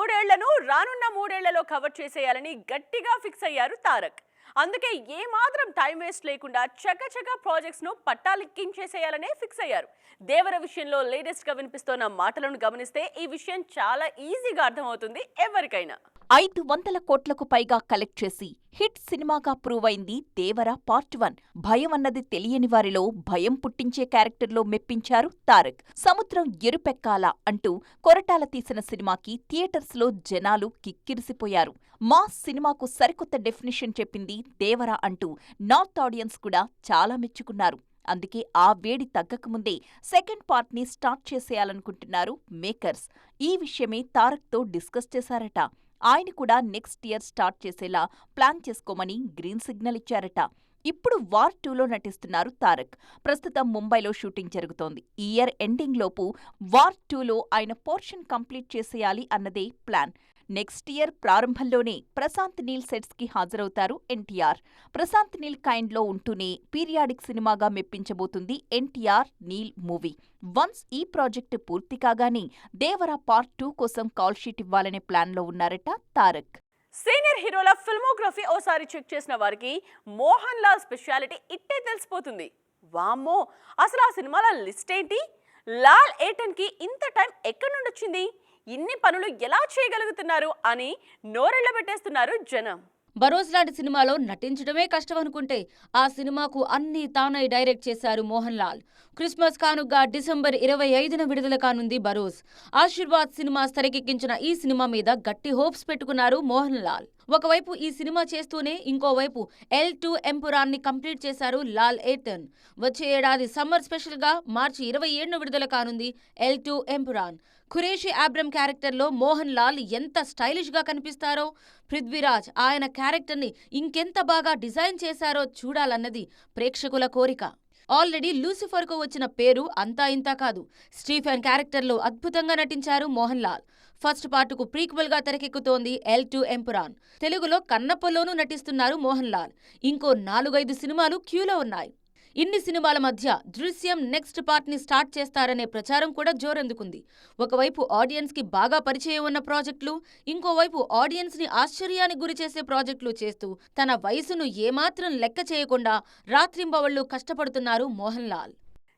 మూడేళ్లను రానున్న మూడేళ్లలో కవర్ చేసేయాలని గట్టిగా ఫిక్స్ అయ్యారు తారక్. అందుకే ఏ మాత్రం టైం వేస్ట్ లేకుండా చకచక ప్రాజెక్ట్స్ ను పట్టాలెక్కించేసేయాలనే ఫిక్స్ అయ్యారు. దేవర విషయంలో లేటెస్ట్ గా వినిపిస్తున్న మాటలను గమనిస్తే ఈ విషయం చాలా ఈజీగా అర్థమవుతుంది ఎవరికైనా. 500 కోట్లకు పైగా కలెక్ట్ చేసి హిట్ సినిమాగా ప్రూవ్ అయింది దేవర పార్ట్ 1. భయం అన్నది తెలియని వారిలో భయం పుట్టించే క్యారెక్టర్లో మెప్పించారు తారక్. సముద్రం ఎరుపెక్కాల అంటూ కొరటాల తీసిన సినిమాకి థియేటర్స్లో జనాలు కిక్కిరిసిపోయారు. మాస్ సినిమాకు సరికొత్త డెఫినిషన్ చెప్పింది దేవర అంటూ నార్త్ ఆడియన్స్ కూడా చాలా మెచ్చుకున్నారు. అందుకే ఆ వేడి తగ్గకముందే సెకండ్ పార్ట్ని స్టార్ట్ చేసేయాలనుకుంటున్నారు మేకర్స్. ఈ విషయమే తారక్తో డిస్కస్ చేశారట. ఆయన కూడా నెక్స్ట్ ఇయర్ స్టార్ట్ చేసేలా ప్లాన్ చేసుకోమని గ్రీన్ సిగ్నల్ ఇచ్చారట. ఇప్పుడు వార్ 2లో నటిస్తున్నారు తారక్. ప్రస్తుతం ముంబైలో షూటింగ్ జరుగుతోంది. ఈ ఇయర్ ఎండింగ్ లోపు వార్ 2లో ఆయన పోర్షన్ కంప్లీట్ చేసేయాలి అన్నదే ప్లాన్. నెక్స్ట్ ఇయర్ ప్రారంభంలోనే ప్రశాంత్ నీల్ సెట్స్ కి హాజరవుతారు ఎన్టీఆర్. ప్రశాంత్ నీల్ కైండ్ లో ఉంటూనే పీరియాడిక్ సినిమాగా మెప్పించబోతుంది ఎన్టీఆర్ నీల్ మూవీ. వన్స్ ఈ ప్రాజెక్టు పూర్తి కాగానే దేవర పార్ట్ 2 కోసం కాల్ షీట్ ఇవ్వాలనే ప్లాన్ లో ఉన్నారట తారక్. సీనియర్ హీరోల ఫిల్మోగ్రఫీ ఓసారి చెక్ చేసిన వారికి మోహన్ లాల్ స్పెషాలిటీ ఇట్టే తెలిసిపోతుంది. వామ్మో, అసలు ఆ సినిమాల లిస్ట్ ఏంటి? లాల్ 8కి ఇంత టైం ఎక్కడి నుండి వచ్చింది? ఇన్ని పనులు ఎలా చేయగలుగుతున్నారు అని నోరెళ్లబెట్టేస్తున్నారు జనం. బరోస్ లాంటి సినిమాలో నటించడమే కష్టం అనుకుంటే ఆ సినిమాకు అన్నీ తానై డైరెక్ట్ చేశారు మోహన్ లాల్. క్రిస్మస్ కానుగ్గా డిసెంబర్ 25న విడుదల కానుంది బరోస్. ఆశీర్వాద్ సినిమా తెరకెక్కించిన ఈ సినిమా మీద గట్టి హోప్స్ పెట్టుకున్నారు మోహన్ లాల్. ఒకవైపు ఈ సినిమా చేస్తూనే ఇంకోవైపు L2 ఎంపురాన్ని కంప్లీట్ చేశారు లాల్ 8. వచ్చే ఏడాది సమ్మర్ స్పెషల్ గా మార్చి 27న విడుదల కానుంది L2 ఎంపురాన్. ఖురేషీ ఆబ్రమ్ క్యారెక్టర్లో మోహన్ లాల్ ఎంత స్టైలిష్ గా కనిపిస్తారో, పృథ్వీరాజ్ ఆయన క్యారెక్టర్ని ఇంకెంత బాగా డిజైన్ చేశారో చూడాలన్నది ప్రేక్షకుల కోరిక. ఆల్రెడీ లూసిఫర్కు వచ్చిన పేరు అంతా ఇంతా కాదు. స్టీఫెన్ క్యారెక్టర్లో అద్భుతంగా నటించారు మోహన్ లాల్. ఫస్ట్ పార్టుకు ప్రీక్వెల్ గా తెరకెక్కుతోంది L2 ఎంపురాన్. తెలుగులో కన్నప్పలోనూ నటిస్తున్నారు మోహన్ లాల్. ఇంకో 4-5 సినిమాలు క్యూలో ఉన్నాయి. ఇన్ని సినిమాల మధ్య దృశ్యం నెక్స్ట్ పార్ట్ ని స్టార్ట్ చేస్తారనే ప్రచారం కూడా జోరందుకుంది. ఒకవైపు ఆడియన్స్ కి బాగా పరిచయం ఉన్న ప్రాజెక్టులు, ఇంకోవైపు ఆడియన్స్ ని ఆశ్చర్యానికి గురిచేసే ప్రాజెక్టులు చేస్తూ తన వయసును ఏమాత్రం లెక్క చేయకుండా రాత్రింబవళ్లు కష్టపడుతున్నారు మోహన్ లాల్.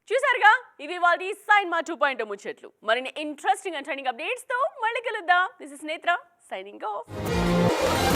చూసారుగా, ఇవి వాటి సైన్మా 2.0 ముచ్చట్లు. మరిన్ని ఇంట్రెస్టింగ్ అండ్ ట్రెండింగ్ అప్డేట్స్ తో మళ్ళీ కలుద్దాం. దిస్ ఇస్ నేత్ర సైనింగ్ ఆఫ్.